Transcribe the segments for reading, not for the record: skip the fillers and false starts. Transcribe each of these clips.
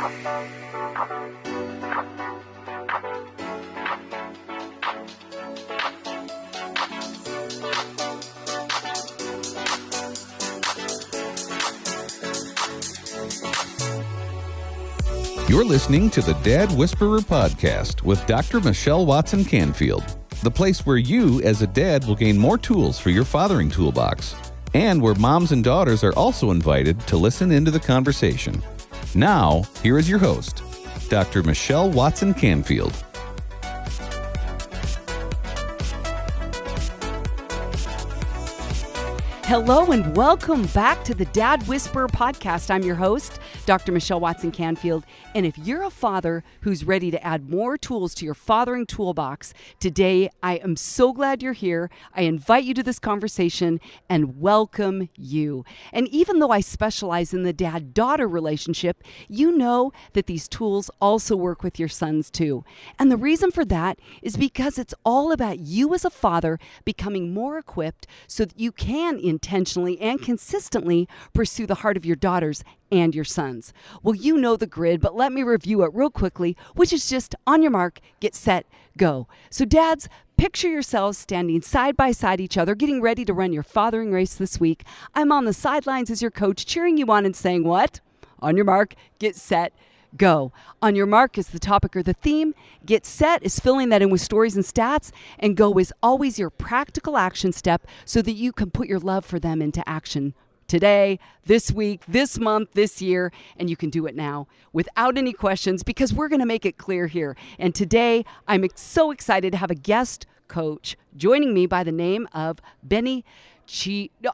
You're listening to the Dad Whisperer podcast with Dr. Michelle Watson Canfield, the place where you, as a dad, will gain more tools for your fathering toolbox, and where moms and daughters are also invited to listen into the conversation. Now, here is your host, Dr. Michelle Watson Canfield. Hello and welcome back to the Dad Whisperer podcast. I'm your host, Dr. Michelle Watson Canfield, and if you're a father who's ready to add more tools to your fathering toolbox, today I am so glad you're here. I invite you to this conversation and welcome you. And even though I specialize in the dad-daughter relationship, you know that these tools also work with your sons too. And the reason for that is because it's all about you as a father becoming more equipped so that you can intentionally and consistently pursue the heart of your daughters and your sons. Well, you know the grid, but let me review it real quickly, which is just on your mark, get set, go. So dads, picture yourselves standing side by side each other, getting ready to run your fathering race this week. I'm on the sidelines as your coach, cheering you on and saying what? On your mark, get set, go. On your mark is the topic or the theme. Get set is filling that in with stories and stats. And go is always your practical action step so that you can put your love for them into action today, this week, this month, this year, and you can do it now without any questions because we're going to make it clear here. And today, I'm so excited to have a guest coach joining me by the name of Benny.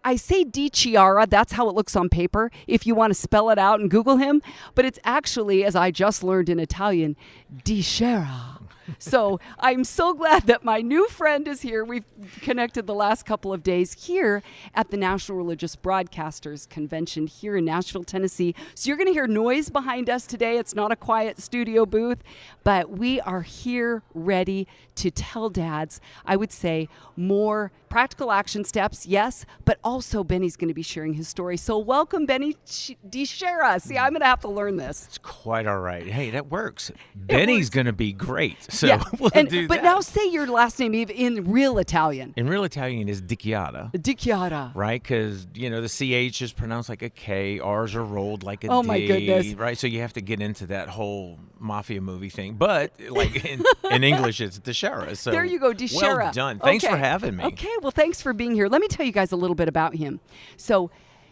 I say DiChiara, that's how it looks on paper if you want to spell it out and Google him, but it's actually, as I just learned in Italian, DiChiara. So I'm so glad that my new friend is here. We've connected the last couple of days here at the National Religious Broadcasters Convention here in Nashville, Tennessee. So you're going to hear noise behind us today. It's not a quiet studio booth, but we are here ready to tell dads, I would say, more practical action steps, yes, but also Benny's going to be sharing his story. So welcome, Benny DiChiara. See, I'm going to have to learn this. It's quite all right. Hey, that works. Benny's going to be great. So we'll do but that. now say your last name in real Italian. In real Italian is DiChiara. DiChiara. Right? Because, the CH is pronounced like a K. R's are rolled like a D. Oh, my goodness. Right? So you have to get into that whole mafia movie thing. But, like, in English, it's DiChiara. So there you go, DiChiara. Well done. Thanks for having me. Okay, well, thanks for being here. Let me tell you guys a little bit about him. So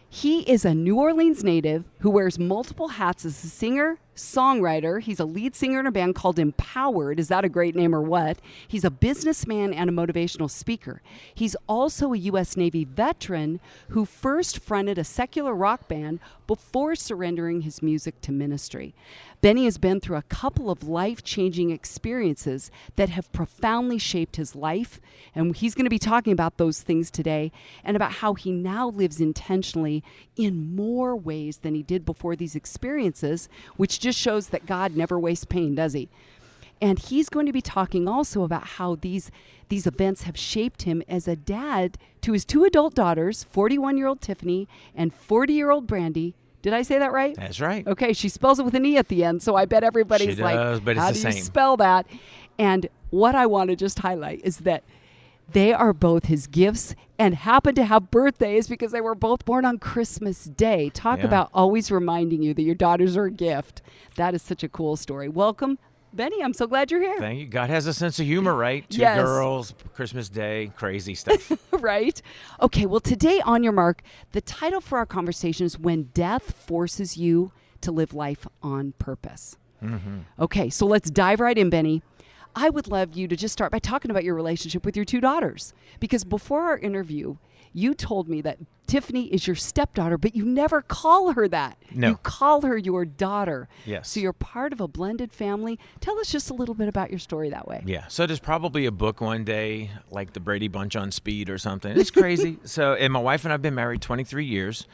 he is a New Orleans native who wears multiple hats as a singer, songwriter. He's a lead singer in a band called Empowered. Is that a great name or what? He's a businessman and a motivational speaker. He's also a U.S. Navy veteran who first fronted a secular rock band before surrendering his music to ministry. Benny has been through a couple of life-changing experiences that have profoundly shaped his life, and he's going to be talking about those things today and about how he now lives intentionally in more ways than he did before these experiences, which just shows that God never wastes pain, does he? And he's going to be talking also about how these events have shaped him as a dad to his two adult daughters, 41-year-old Tiffany and 40-year-old Brandy. Did I say that right? That's right. Okay, she spells it with an E at the end, so I bet everybody's she does, but it's how the do same. You spell that? And what I want to just highlight is that they are both his gifts and happen to have birthdays because they were both born on Christmas Day. Talk about always reminding you that your daughters are a gift. That is such a cool story. Welcome, Benny. I'm so glad you're here. Thank you. God has a sense of humor, right? Two Yes. girls, Christmas Day, crazy stuff. Right? Okay, well, today on your mark, the title for our conversation is When Death Forces You to Live Life on Purpose. Mm-hmm. Okay, so let's dive right in, Benny. I would love you to just start by talking about your relationship with your two daughters. Because before our interview, you told me that Tiffany is your stepdaughter, but you never call her that. No. You call her your daughter. Yes. So you're part of a blended family. Tell us just a little bit about your story that way. Yeah. So there's probably a book one day, like the Brady Bunch on speed or something. It's crazy. And my wife and I have been married 23 years.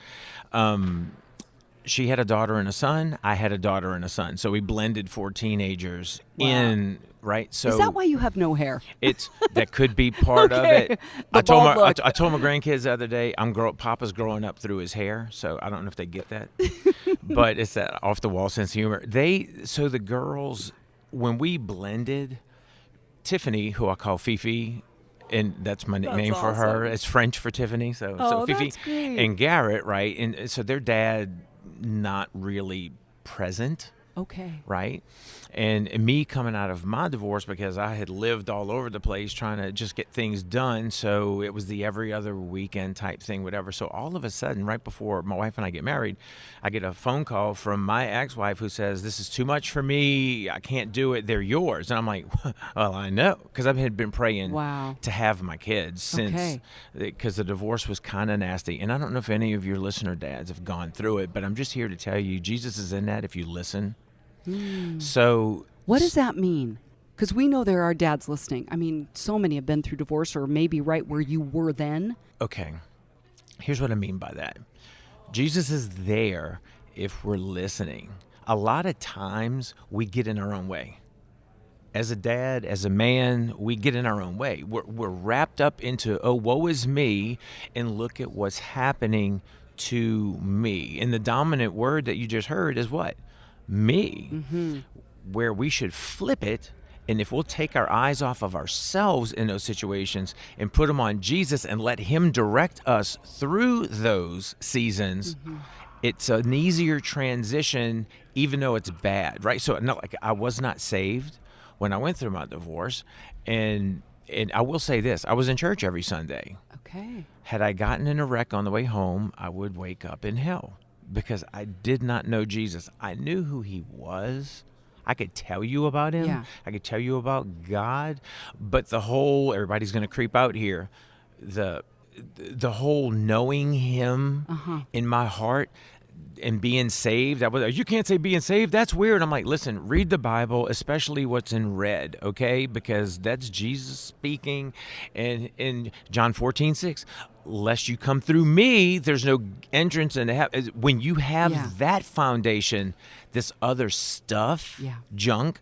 she had a daughter and a son. I had a daughter and a son. So we blended 4 teenagers Wow. in, right? So Is that why you have no hair? that could be part of Okay. it. The I told bald my look. I told my grandkids the other day, Papa's growing up through his hair, so I don't know if they get that. But it's that off the wall sense of humor. So the girls, when we blended, Tiffany, who I call Fifi, and that's my nickname for her. awesome. It's French for Tiffany. So Oh, Fifi that's great. and Garrett, right? And so their dad not really present, Okay. right? And me coming out of my divorce because I had lived all over the place trying to just get things done. So it was the every other weekend type thing, whatever. So all of a sudden, right before my wife and I get married, I get a phone call from my ex-wife who says, "This is too much for me. I can't do it. They're yours." And I'm like, well, I know, because I had been praying Wow. to have my kids since, because the divorce was kind of nasty. And I don't know if any of your listener dads have gone through it, but I'm just here to tell you, Jesus is in that if you listen. So What does that mean? Because we know there are dads listening. I mean, so many have been through divorce or maybe right where you were then. okay, here's what I mean by that. Jesus is there if we're listening. A lot of times we get in our own way. As a dad, as a man, we get in our own way. We're wrapped up into, oh, woe is me, and look at what's happening to me. And the dominant word that you just heard is what? Me. Where we should flip it, and if we'll take our eyes off of ourselves in those situations and put them on Jesus and let him direct us through those seasons, it's an easier transition, even though it's bad, right? So I was not saved when I went through my divorce, and I will say this, I was in church every Sunday. Okay. Had I gotten in a wreck on the way home, I would wake up in hell because I did not know Jesus. I knew who he was. I could tell you about him. Yeah. I could tell you about God, but the whole, everybody's going to creep out here, the whole knowing him in my heart and being saved. You can't say being saved. That's weird. I'm like, listen, read the Bible, especially what's in red, okay? Because that's Jesus speaking. And in John 14:6, lest you come through me, there's no entrance into heaven. When you have that foundation, this other stuff, junk,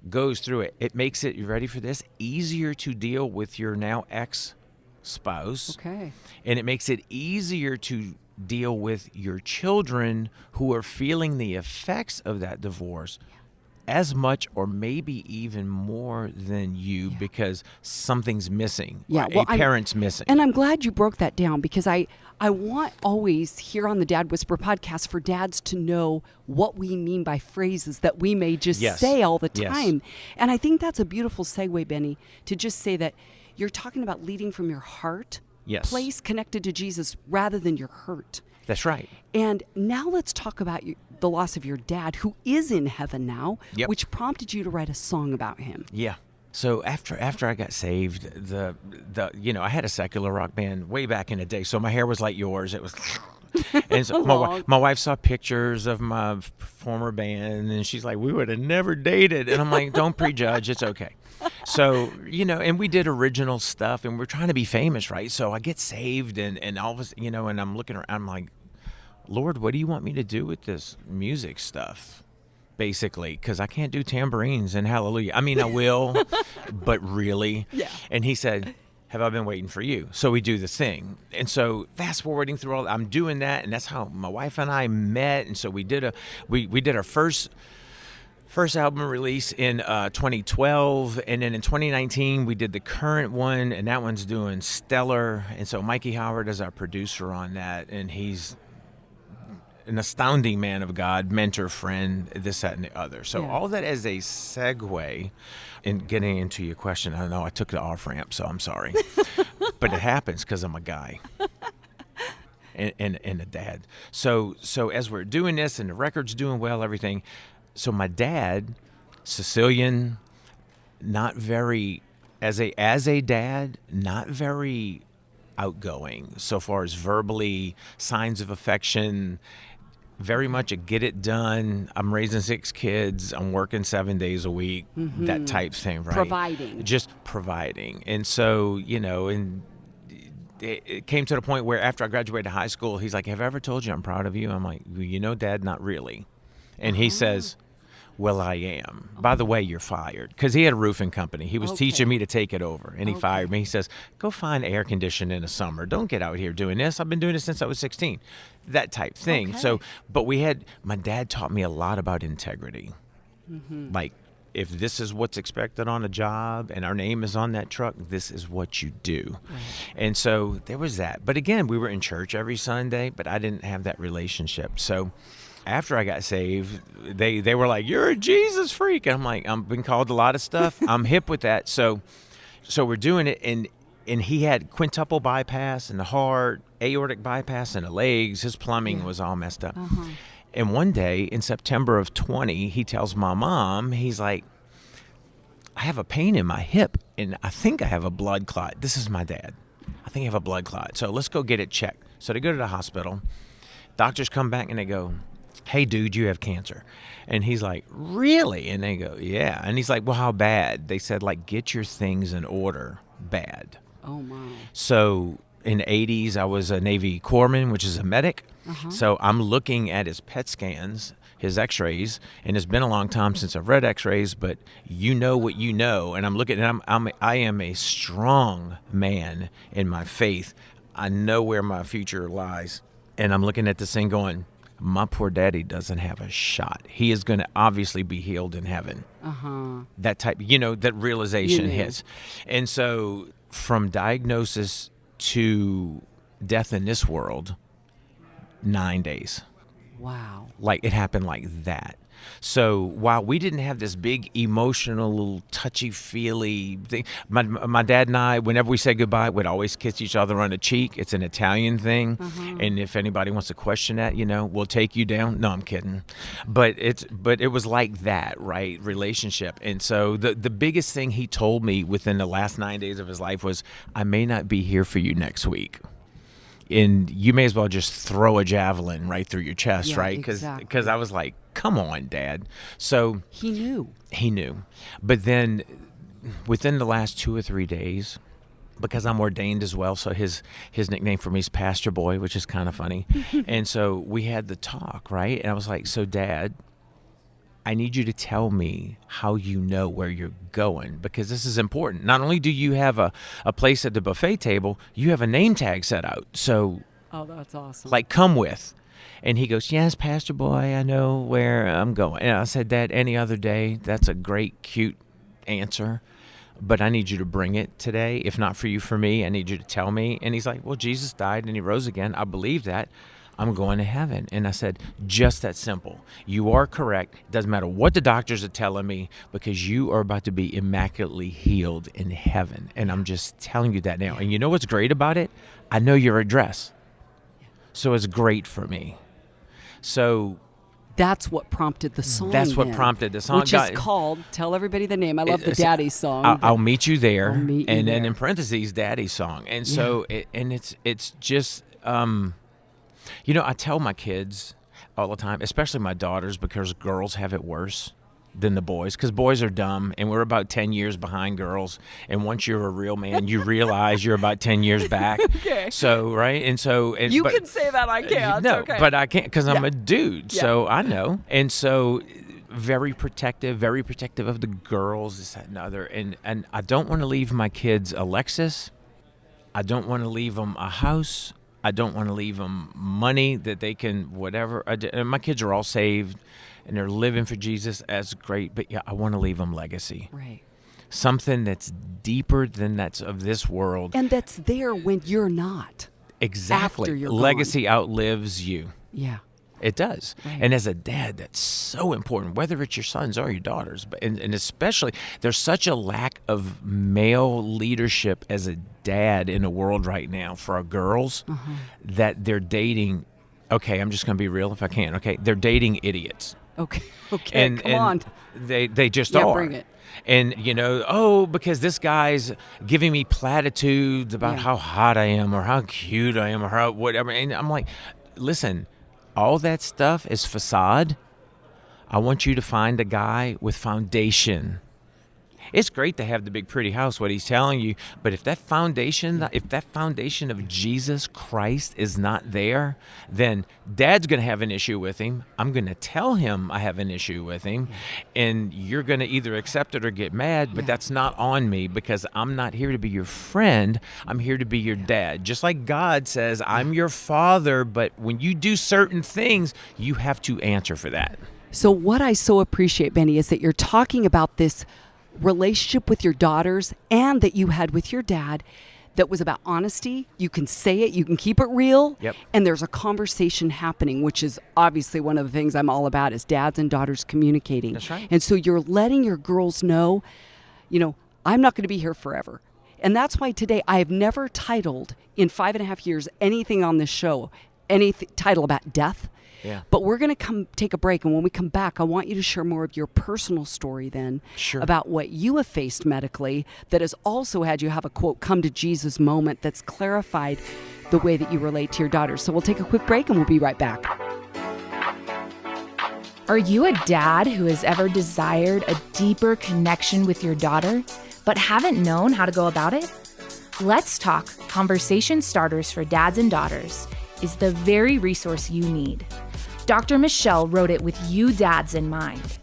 goes through it. It makes it, you ready for this, easier to deal with your now ex-spouse. Okay. And it makes it easier to deal with your children who are feeling the effects of that divorce as much or maybe even more than you because something's missing. Yeah, a parent's missing. And I'm glad you broke that down because I want always here on the Dad Whisper podcast for dads to know what we mean by phrases that we may just say all the time. And I think that's a beautiful segue, Benny, to just say that you're talking about leading from your heart place connected to Jesus rather than your hurt. That's right. And now let's talk about the loss of your dad, who is in heaven now, which prompted you to write a song about him. Yeah. So after I got saved, the I had a secular rock band way back in the day. So my hair was like yours. It was, and so my wife saw pictures of my former band, and she's like, "We would have never dated." And I'm like, "Don't prejudge. It's okay." So, and we did original stuff, and we're trying to be famous, right? So I get saved, and all of us, and I'm looking around, I'm like, Lord, what do you want me to do with this music stuff? Basically, because I can't do tambourines and hallelujah. I mean, I will, but really? Yeah. And he said, have I been waiting for you? So we do the thing. And so fast forwarding through all, I'm doing that, and that's how my wife and I met. And so we did our first album release in 2012, and then in 2019 we did the current one, and that one's doing stellar. And so Mikey Howard is our producer on that, and he's an astounding man of God, mentor, friend, this, that, and the other. So all that as a segue in getting into your question. I don't know, I took the off ramp, so I'm sorry. But it happens because I'm a guy. And a dad. So as we're doing this and the record's doing well, everything. So my dad, Sicilian, not very, as a dad, not very outgoing so far as verbally, signs of affection, very much a get it done. I'm raising 6 kids. I'm working 7 days a week, that type thing, right? Providing. Just providing. And so, and it came to the point where after I graduated high school, he's like, have I ever told you I'm proud of you? I'm like, well, you know, Dad, not really. And he says, well, I am. By the way, you're fired. Because he had a roofing company. He was teaching me to take it over, and he fired me. He says, go find air conditioning in the summer. Don't get out here doing this. I've been doing this since I was 16. That type thing. So, but my dad taught me a lot about integrity. Like, if this is what's expected on a job and our name is on that truck, this is what you do. Right. And so there was that. But again, we were in church every Sunday, but I didn't have that relationship. So after I got saved, they were like, you're a Jesus freak. And I'm like, I've been called a lot of stuff. I'm hip with that. So we're doing it. And he had quintuple bypass in the heart, aortic bypass in the legs. His plumbing was all messed up. And one day in September of 20, he tells my mom, he's like, I have a pain in my hip, and I think I have a blood clot. This is my dad. I think I have a blood clot. So let's go get it checked. So they go to the hospital. Doctors come back, and they go, hey, dude, you have cancer. And he's like, really? And they go, yeah. And he's like, well, how bad? They said, like, get your things in order. Bad. Oh, my. So in the 80s, I was a Navy corpsman, which is a medic. So I'm looking at his PET scans, his x-rays, and it's been a long time since I've read x-rays, but you know what you know. And I'm looking, and I am a strong man in my faith. I know where my future lies. And I'm looking at this thing going, my poor daddy doesn't have a shot. He is going to obviously be healed in heaven. That type, that realization hits. And so from diagnosis to death in this world, 9 days. Wow. Like, it happened like that. So while we didn't have this big emotional, touchy-feely thing, my dad and I, whenever we said goodbye, would always kiss each other on the cheek. It's an Italian thing. And if anybody wants to question that, we'll take you down. No, I'm kidding. But it was like that, right? Relationship. And so the biggest thing he told me within the last 9 days of his life was, I may not be here for you next week. And you may as well just throw a javelin right through your chest, right? Because I was like, come on, Dad. So he knew. But then within the last 2 or 3 days, because I'm ordained as well, so his nickname for me is Pastor Boy, which is kind of funny. And so we had the talk, right? And I was like, so Dad, I need you to tell me how you know where you're going, because this is important. Not only do you have a place at the buffet table, you have a name tag set out. So, oh, that's awesome. Like, come with. And he goes, yes, Pastor Boy, I know where I'm going. And I said, Dad, any other day, that's a great, cute answer. But I need you to bring it today. If not for you, for me, I need you to tell me. And he's like, well, Jesus died and he rose again. I believe that. I'm going to heaven. And I said, just that simple. You are correct. It doesn't matter what the doctors are telling me, because you are about to be immaculately healed in heaven. And I'm just telling you that now. And you know what's great about it? I know your address. So it's great for me. So that's what prompted the song. That's what prompted the song. Which is called, tell everybody the name. I love the Daddy song. I'll meet you there. And then in parentheses, Daddy song. And so, it's just, I tell my kids all the time, especially my daughters, because girls have it worse than the boys, because boys are dumb, and we're about 10 years behind girls. And once you're a real man, you realize you're about 10 years back. Okay. So, right? And so... You can say that, I can't. No, okay. But I can't, because I'm a dude, so I know. And so... very protective of the girls, this, that, and other. And I don't want to leave my kids a Lexus. I don't want to leave them a house. I don't want to leave them money that they can, whatever. And my kids are all saved, and they're living for Jesus. That's great. But yeah, I want to leave them legacy. Right. Something that's deeper than that's of this world. And that's there when you're not. Exactly. After you're legacy gone. Outlives you. Yeah. It does. Right. And as a dad, that's so important, whether it's your sons or your daughters. But and especially, there's such a lack of male leadership as a dad in the world right now for our girls that they're dating. Okay, I'm just going to be real if I can. Okay, they're dating idiots. Okay, come on. They just are. Bring it. And, because this guy's giving me platitudes about how hot I am or how cute I am or how whatever. And I'm like, listen, all that stuff is facade. I want you to find a guy with foundation. It's great to have the big pretty house, what he's telling you, but if that foundation of Jesus Christ is not there, then Dad's going to have an issue with him. I'm going to tell him I have an issue with him, and you're going to either accept it or get mad, but that's not on me, because I'm not here to be your friend. I'm here to be your dad. Just like God says, I'm your father, but when you do certain things, you have to answer for that. So what I so appreciate, Benny, is that you're talking about this relationship with your daughters and that you had with your dad that was about honesty. You can say it, you can keep it real, and there's a conversation happening, which is obviously one of the things I'm all about, is dads and daughters communicating. That's right. And so you're letting your girls know, I'm not going to be here forever. And that's why today I have never titled in 5.5 years anything on this show, any title about death. Yeah. But we're going to take a break, and when we come back, I want you to share more of your personal story then about what you have faced medically that has also had you have a, quote, come to Jesus moment that's clarified the way that you relate to your daughters. So we'll take a quick break, and we'll be right back. Are you a dad who has ever desired a deeper connection with your daughter, but haven't known how to go about it? Let's Talk Conversation Starters for Dads and Daughters is the very resource you need. Dr. Michelle wrote it with you dads in mind.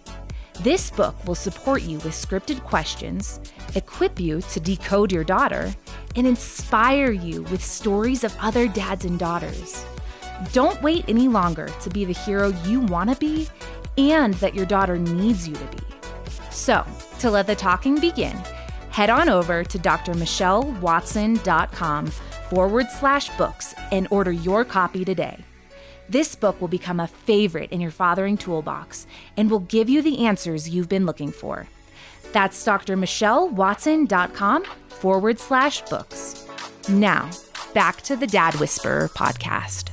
This book will support you with scripted questions, equip you to decode your daughter, and inspire you with stories of other dads and daughters. Don't wait any longer to be the hero you want to be and that your daughter needs you to be. So, to let the talking begin, head on over to drmichellewatson.com/books and order your copy today. This book will become a favorite in your fathering toolbox and will give you the answers you've been looking for. That's drmichellewatson.com/books. Now, back to the Dad Whisperer podcast.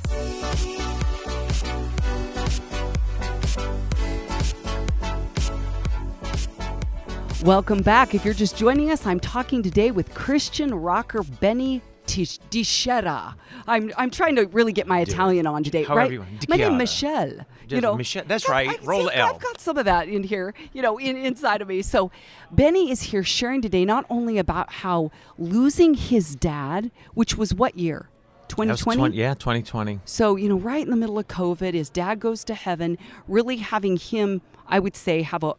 Welcome back. If you're just joining us, I'm talking today with Christian rocker Benny DiChiara. I'm trying to really get my Italian on today, However right? you want. My name is DiChiara. Michelle. Michelle, that's right. Roll the L. I've got some of that in here, inside of me. So Benny is here sharing today not only about how losing his dad, which was what year? 2020? Yeah, 2020. So, right in the middle of COVID, his dad goes to heaven, really having him, I would say, have a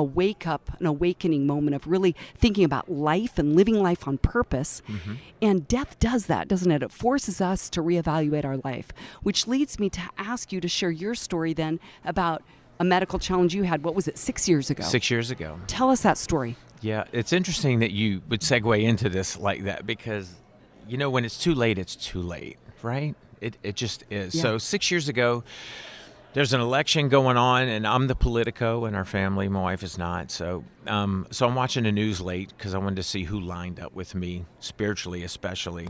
wake up, an awakening moment of really thinking about life and living life on purpose. Mm-hmm. And death does that, doesn't it? It forces us to reevaluate our life, which leads me to ask you to share your story then about a medical challenge you had. What was it, 6 years ago? 6 years ago. Tell us that story. Yeah, it's interesting that you would segue into this like that because, when it's too late, right? It just is. Yeah. So 6 years ago, there's an election going on, and I'm the politico in our family. My wife is not. So I'm watching the news late because I wanted to see who lined up with me, spiritually especially.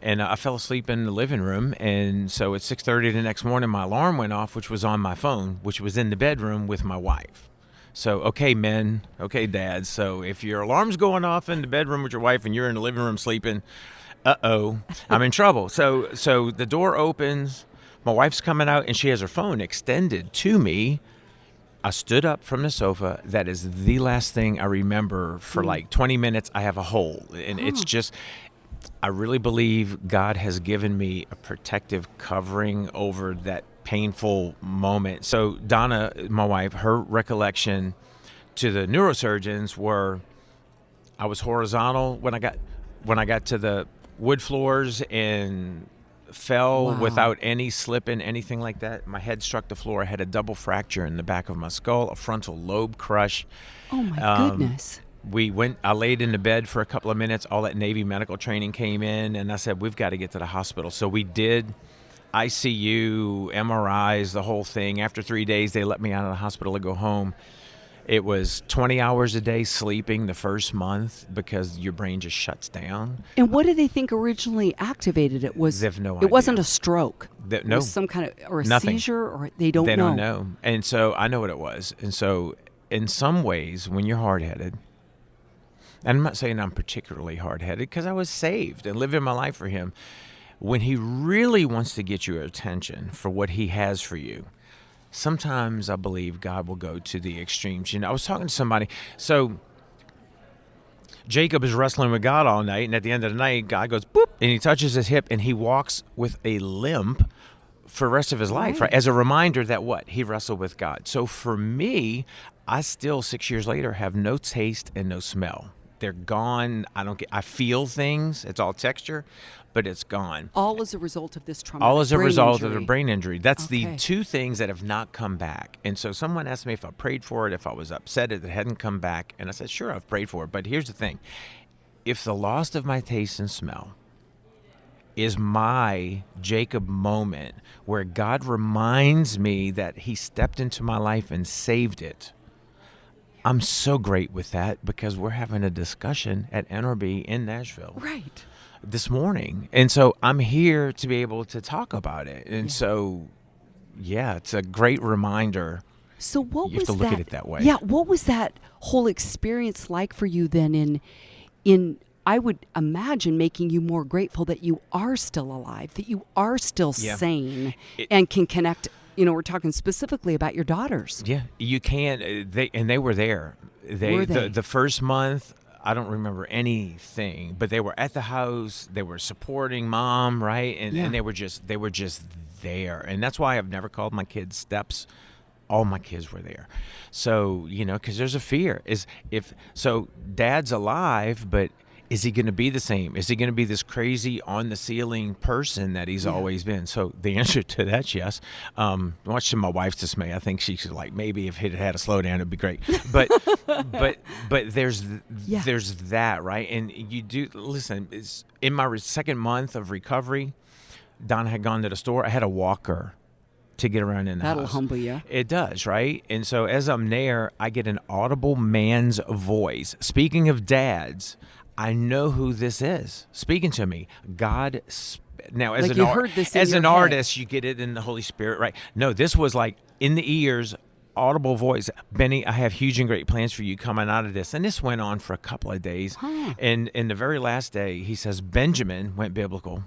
And I fell asleep in the living room. And so at 6:30 the next morning, my alarm went off, which was on my phone, which was in the bedroom with my wife. So, okay, men, okay, dads. So if your alarm's going off in the bedroom with your wife and you're in the living room sleeping, I'm in trouble. So the door opens. My wife's coming out, and she has her phone extended to me. I stood up from the sofa. That is the last thing I remember for like 20 minutes. I have a hole, and it's just, I really believe God has given me a protective covering over that painful moment. So Donna, my wife, her recollection to the neurosurgeons were I was horizontal when I got to the wood floors and fell without any slipping, anything like that. My head struck the floor. I had a double fracture in the back of my skull, a frontal lobe crush. Oh my goodness. I laid in the bed for a couple of minutes. All that Navy medical training came in, and I said, we've got to get to the hospital. So we did ICU, MRIs, the whole thing. After 3 days, they let me out of the hospital to go home. It was 20 hours a day sleeping the first month because your brain just shuts down. And what did they think originally activated it? They have no idea. It wasn't a stroke. No. It was some kind of, or a Nothing. seizure, or they don't know. They don't know. And so I know what it was. And so in some ways, when you're hard-headed, and I'm not saying I'm particularly hard-headed because I was saved and living my life for him, when he really wants to get your attention for what he has for you, sometimes I believe God will go to the extremes. I was talking to somebody. So Jacob is wrestling with God all night, and at the end of the night, God goes, boop, and he touches his hip, and he walks with a limp for the rest of his life, right? As a reminder that what? He wrestled with God. So for me, I still 6 years later have no taste and no smell. They're gone. I feel things. It's all texture, but it's gone. All as a result of this trauma. All as a result of a brain injury. That's the two things that have not come back. And so someone asked me if I prayed for it, if I was upset that it hadn't come back. And I said, sure, I've prayed for it. But here's the thing. If the loss of my taste and smell is my Jacob moment where God reminds me that he stepped into my life and saved it, I'm so great with that, because we're having a discussion at NRB in Nashville this morning. And so I'm here to be able to talk about it. And so, it's a great reminder. So what you was have to look that, at it that way. Yeah, what was that whole experience like for you then in I would imagine making you more grateful that you are still alive, that you are still sane and can connect. We're talking specifically about your daughters. Yeah, you can. They were there. The first month, I don't remember anything, but they were at the house. They were supporting mom, right? And they were just there. And that's why I've never called my kids steps. All my kids were there. So, because there's a fear. Dad's alive, but is he going to be the same? Is he going to be this crazy on-the-ceiling person that he's always been? So the answer to that's yes. Much to my wife's dismay, I think she's like, maybe if it had a slowdown, it'd be great. But but there's that, right? And you do listen. In my second month of recovery, Donna had gone to the store. I had a walker to get around in the house. That'll humble you. It does, right? And so as I'm there, I get an audible man's voice. Speaking of dads, I know who this is speaking to me. God. Now, as an artist, you get it in the Holy Spirit, right? No, this was like in the ears, audible voice. Benny, I have huge and great plans for you coming out of this. And this went on for a couple of days. And in the very last day, he says, Benjamin went biblical.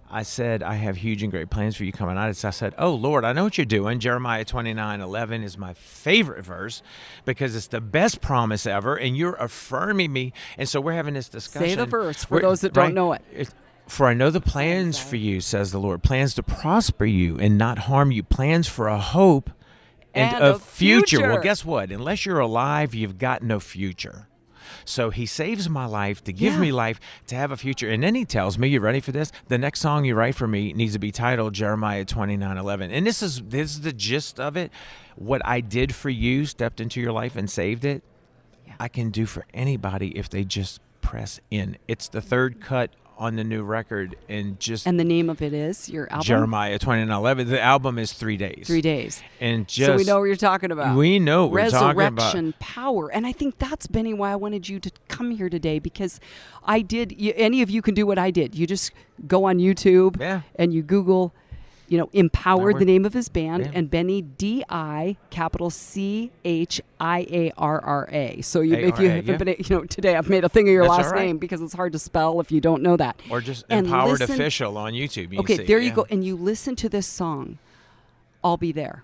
I said, I have huge and great plans for you coming out of this. I said, oh, Lord, I know what you're doing. Jeremiah 29:11 is my favorite verse because it's the best promise ever, and you're affirming me. And so we're having this discussion. Say the verse for those that don't know it. For I know the plans for you, says the Lord, plans to prosper you and not harm you, plans for a hope and a future. Well, guess what? Unless you're alive, you've got no future. So he saves my life to give me life, to have a future. And then he tells me, you ready for this? The next song you write for me needs to be titled Jeremiah 29:11. And this is the gist of it. What I did for you, stepped into your life and saved it, I can do for anybody if they just press in. It's the third cut on the new record. And the name of it is your album? Jeremiah 29:11. The album is 3 days. 3 days. And so we know what you're talking about. We know what we're talking about. Resurrection power. And I think that's, Benny, why I wanted you to come here today, because any of you can do what I did. You just go on YouTube and you Google, Empowered, the name of his band, and Benny, D-I, capital C-H-I-A-R-R-A. So if you haven't been, today I've made a thing of your last name because it's hard to spell if you don't know that. Or just Empowered Official on YouTube. There you go. And you listen to this song, I'll be there.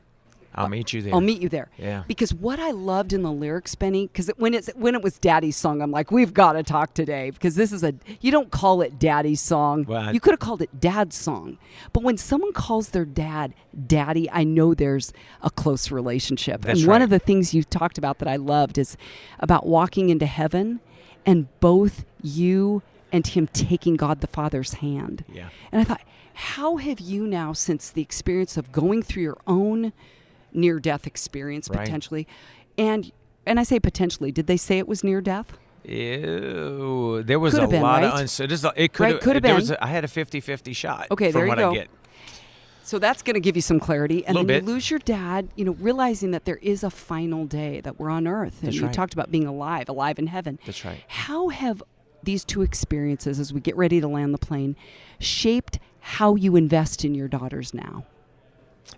I'll meet you there. I'll meet you there. Yeah. Because what I loved in the lyrics, Benny, because when it was Daddy's song, I'm like, we've got to talk today, because this is you don't call it Daddy's song. Well, you could have called it Dad's song. But when someone calls their dad Daddy, I know there's a close relationship. That's and one of the things you talked about that I loved is about walking into heaven and both you and him taking God the Father's hand. Yeah. And I thought, how have you now, since the experience of going through your own near-death experience, potentially, and I say potentially, did they say it was near-death? Ew, there was Could've a lot right? of uncertainty. It could have been. I had a 50-50 shot. Okay, there you go. I get. So that's going to give you some clarity, and then bit. you lose your dad. Realizing that there is a final day, that we're on Earth, and you talked about being alive in heaven. That's right. How have these two experiences, as we get ready to land the plane, shaped how you invest in your daughters now?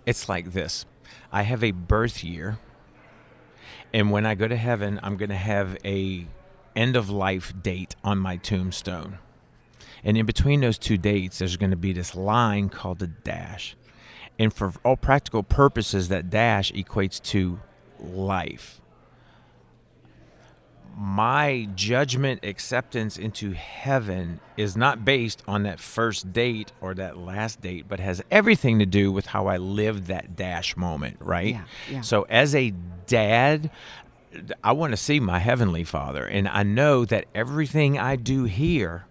It's like this. I have a birth year, and when I go to heaven, I'm going to have a end-of-life date on my tombstone. And in between those two dates, there's going to be this line called a dash. And for all practical purposes, that dash equates to life. my judgment acceptance into heaven is not based on that first date or that last date, but has everything to do with how I lived that dash moment, right? Yeah. So as a dad, I want to see my heavenly Father, and I know that everything I do here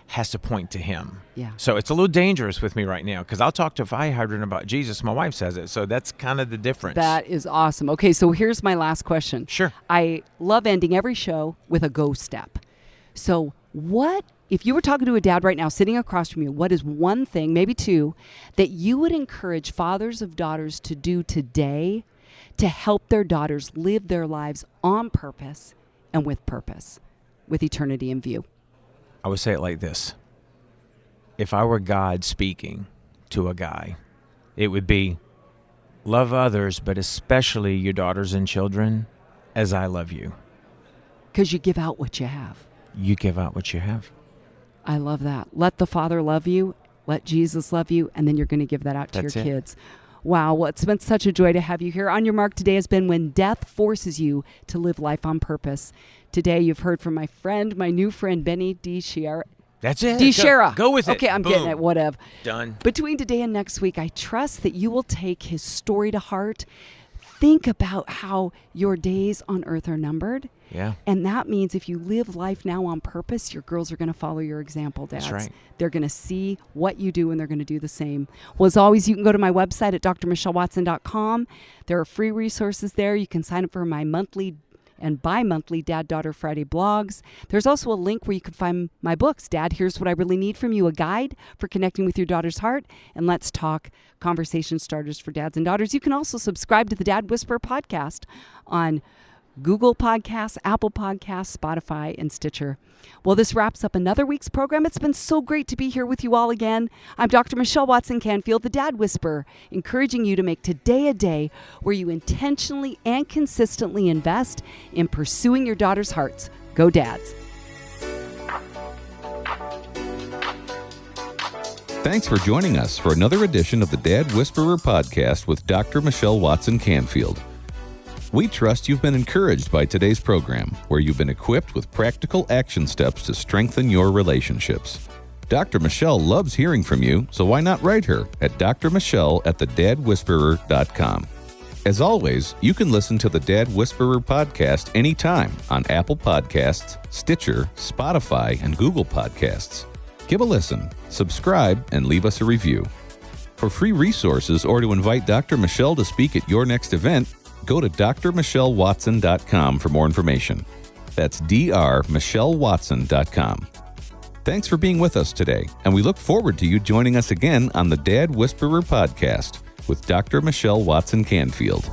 has to point to him. Yeah. So it's a little dangerous with me right now because I'll talk to a fire hydrant about Jesus. My wife says it. So that's kind of the difference. That is awesome. Okay, so here's my last question. Sure. I love ending every show with a go step. So what, if you were talking to a dad right now sitting across from you, what is one thing, maybe two, that you would encourage fathers of daughters to do today to help their daughters live their lives on purpose and with purpose, with eternity in view? I would say it like this. If I were God speaking to a guy, it would be, love others, but especially your daughters and children as I love you. Because you give out what you have. You give out what you have. I love that. Let the Father love you, let Jesus love you, and then you're going to give that out to That's your it. kids. Wow, well, it's been such a joy to have you here. On Your Mark today has been when death forces you to live life on purpose. Today you've heard from my new friend, Benny DiChiara. That's it. DiChiara. Go with it. Okay, I'm Boom. getting it. Whatever. Done. Between today and next week, I trust that you will take his story to heart. Think about how your days on earth are numbered. Yeah. And that means if you live life now on purpose, your girls are going to follow your example, dads. That's right. They're going to see what you do and they're going to do the same. Well, as always, you can go to my website at drmichellewatson.com. There are free resources there. You can sign up for my monthly and bi-monthly Dad Daughter Friday blogs. There's also a link where you can find my books, Dad, Here's What I Really Need From You, a guide for connecting with your daughter's heart, and Let's Talk, conversation starters for dads and daughters. You can also subscribe to the Dad Whisperer podcast on Google Podcasts, Apple Podcasts, Spotify, and Stitcher. Well, this wraps up another week's program. It's been so great to be here with you all again. I'm Dr. Michelle Watson Canfield, the Dad Whisperer, encouraging you to make today a day where you intentionally and consistently invest in pursuing your daughter's hearts. Go Dads. Thanks for joining us for another edition of the Dad Whisperer podcast with Dr. Michelle Watson Canfield. We trust you've been encouraged by today's program, where you've been equipped with practical action steps to strengthen your relationships. Dr. Michelle loves hearing from you, so why not write her at drmichelle@thedadwhisperer.com. As always, you can listen to the Dad Whisperer podcast anytime on Apple Podcasts, Stitcher, Spotify, and Google Podcasts. Give a listen, subscribe, and leave us a review. For free resources or to invite Dr. Michelle to speak at your next event, go to drmichellewatson.com for more information. That's drmichellewatson.com. Thanks for being with us today, and we look forward to you joining us again on the Dad Whisperer podcast with Dr. Michelle Watson Canfield.